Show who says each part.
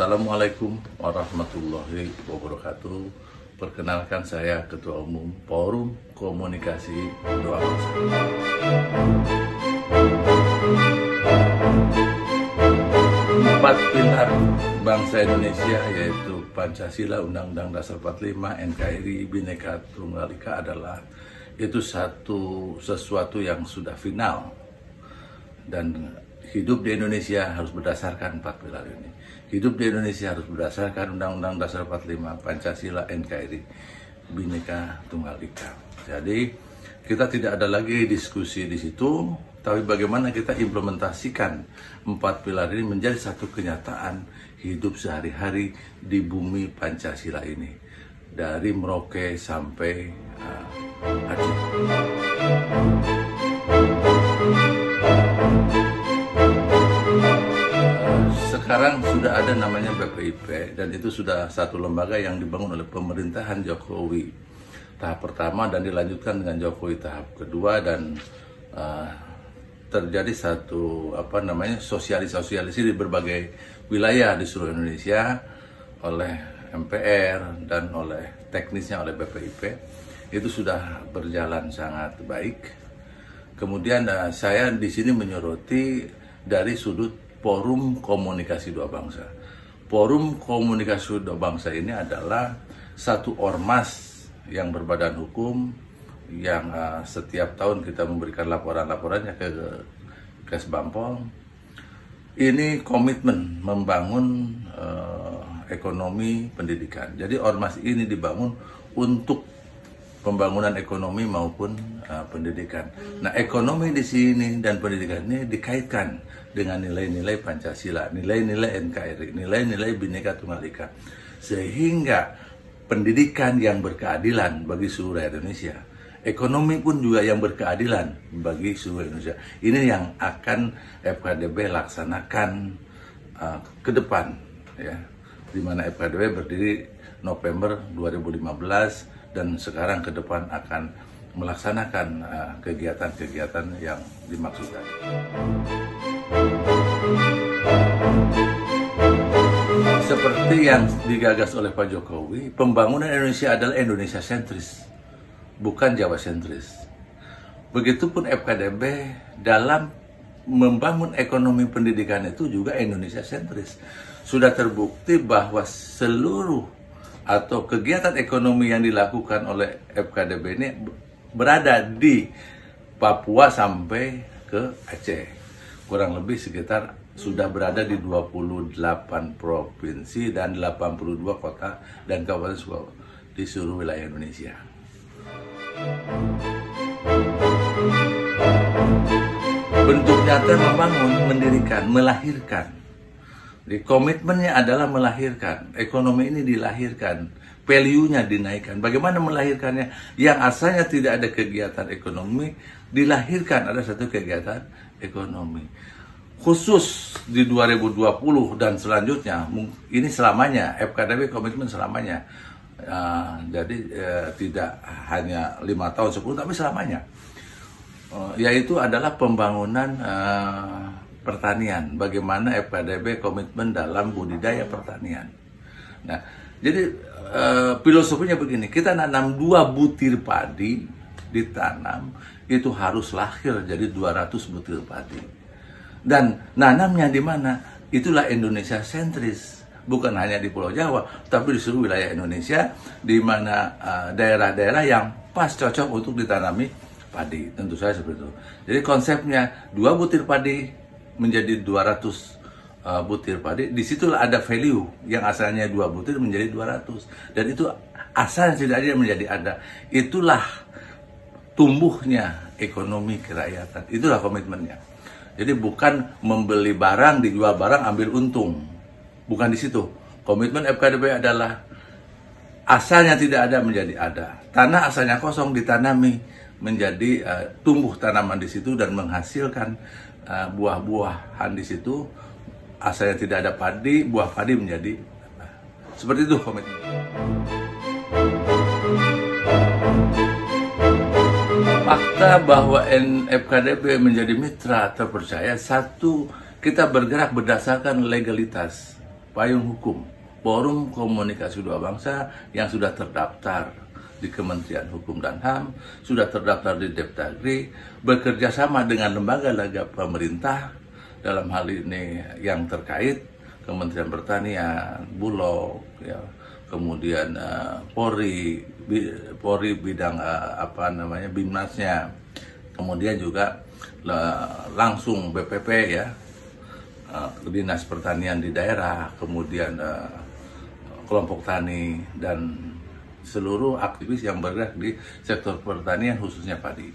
Speaker 1: Assalamualaikum warahmatullahi wabarakatuh. Perkenalkan, saya Ketua Umum Forum Komunikasi Dua Bangsa. Empat pilar bangsa Indonesia yaitu Pancasila, Undang-Undang Dasar 45, NKRI, Bhinneka Tunggal Ika adalah sesuatu yang sudah final, dan hidup di Indonesia harus berdasarkan empat pilar ini. Hidup di Indonesia harus berdasarkan Undang-Undang Dasar 45, Pancasila, NKRI, Bhinneka Tunggal Ika. Jadi kita tidak ada lagi diskusi di situ, tapi bagaimana kita implementasikan empat pilar ini menjadi satu kenyataan hidup sehari-hari di bumi Pancasila ini, dari Merauke sampai Aceh. Sekarang sudah ada namanya BPIP, dan itu sudah satu lembaga yang dibangun oleh pemerintahan Jokowi tahap pertama dan dilanjutkan dengan Jokowi tahap kedua, dan terjadi satu sosialisasi di berbagai wilayah di seluruh Indonesia oleh MPR dan oleh teknisnya oleh BPIP. Itu sudah berjalan sangat baik. Kemudian saya di sini menyoroti dari sudut Forum Komunikasi Dua Bangsa. Forum Komunikasi Dua Bangsa ini adalah satu ormas yang berbadan hukum yang setiap tahun kita memberikan laporan-laporannya ke Kesbangpol. Ini komitmen membangun ekonomi pendidikan. Jadi ormas ini dibangun untuk pembangunan ekonomi maupun pendidikan. Nah, ekonomi di sini dan pendidikan ini dikaitkan dengan nilai-nilai Pancasila, nilai-nilai NKRI, nilai-nilai Bhinneka Tunggal Ika, sehingga pendidikan yang berkeadilan bagi seluruh Indonesia, ekonomi pun juga yang berkeadilan bagi seluruh Indonesia. Ini yang akan FKDB laksanakan ke depan, ya, di mana FKDB berdiri November 2015. Dan sekarang ke depan akan melaksanakan kegiatan-kegiatan yang dimaksudkan. Seperti yang digagas oleh Pak Jokowi, pembangunan Indonesia adalah Indonesia sentris, bukan Jawa sentris. Begitupun FKDB dalam membangun ekonomi pendidikan itu juga Indonesia sentris. Sudah terbukti bahwa seluruh atau kegiatan ekonomi yang dilakukan oleh FKDB ini berada di Papua sampai ke Aceh. Kurang lebih sekitar sudah berada di 28 provinsi dan 82 kota dan kabupaten di seluruh wilayah Indonesia. Bentuk nyata membangun, mendirikan, melahirkan. Di komitmennya adalah melahirkan, ekonomi ini dilahirkan, value-nya dinaikkan. Bagaimana melahirkannya? Yang asalnya tidak ada kegiatan ekonomi, dilahirkan ada satu kegiatan ekonomi. Khusus di 2020 dan selanjutnya, ini selamanya, FKDB komitmen selamanya. Jadi tidak hanya 5 tahun, 10, tapi selamanya. Yaitu adalah pembangunan pertanian. Bagaimana FKDB komitmen dalam budidaya pertanian. Nah, jadi filosofinya begini, kita nanam 2 butir padi, ditanam, itu harus lahir jadi 200 butir padi. Dan nanamnya di mana? Itulah Indonesia sentris. Bukan hanya di Pulau Jawa, tapi di seluruh wilayah Indonesia, di mana daerah-daerah yang pas cocok untuk ditanami padi. Tentu saja seperti itu. Jadi konsepnya 2 butir padi menjadi 200 butir padi. Disitulah ada value yang asalnya 2 butir menjadi 200, dan itu asalnya tidak ada menjadi ada. Itulah tumbuhnya ekonomi kerakyatan. Itulah komitmennya. Jadi bukan membeli barang, dijual barang, ambil untung. Bukan di situ. Komitmen FKDB adalah asalnya tidak ada menjadi ada. Tanah asalnya kosong ditanami menjadi tumbuh tanaman di situ dan menghasilkan buah-buahan di situ. Asalnya tidak ada padi, buah padi menjadi seperti itu komitmen. Fakta bahwa FKDB menjadi mitra terpercaya, satu, kita bergerak berdasarkan legalitas. payung hukum, Forum Komunikasi Dua Bangsa yang sudah terdaftar di Kementerian Hukum dan HAM, sudah terdaftar di Depdagri, bekerja sama dengan lembaga-lembaga pemerintah, dalam hal ini yang terkait, Kementerian Pertanian, Bulog, ya, kemudian Polri bidang Bimnasnya, kemudian juga langsung BPP ya, Dinas Pertanian di daerah, kemudian kelompok tani, dan seluruh aktivis yang bergerak di sektor pertanian khususnya padi.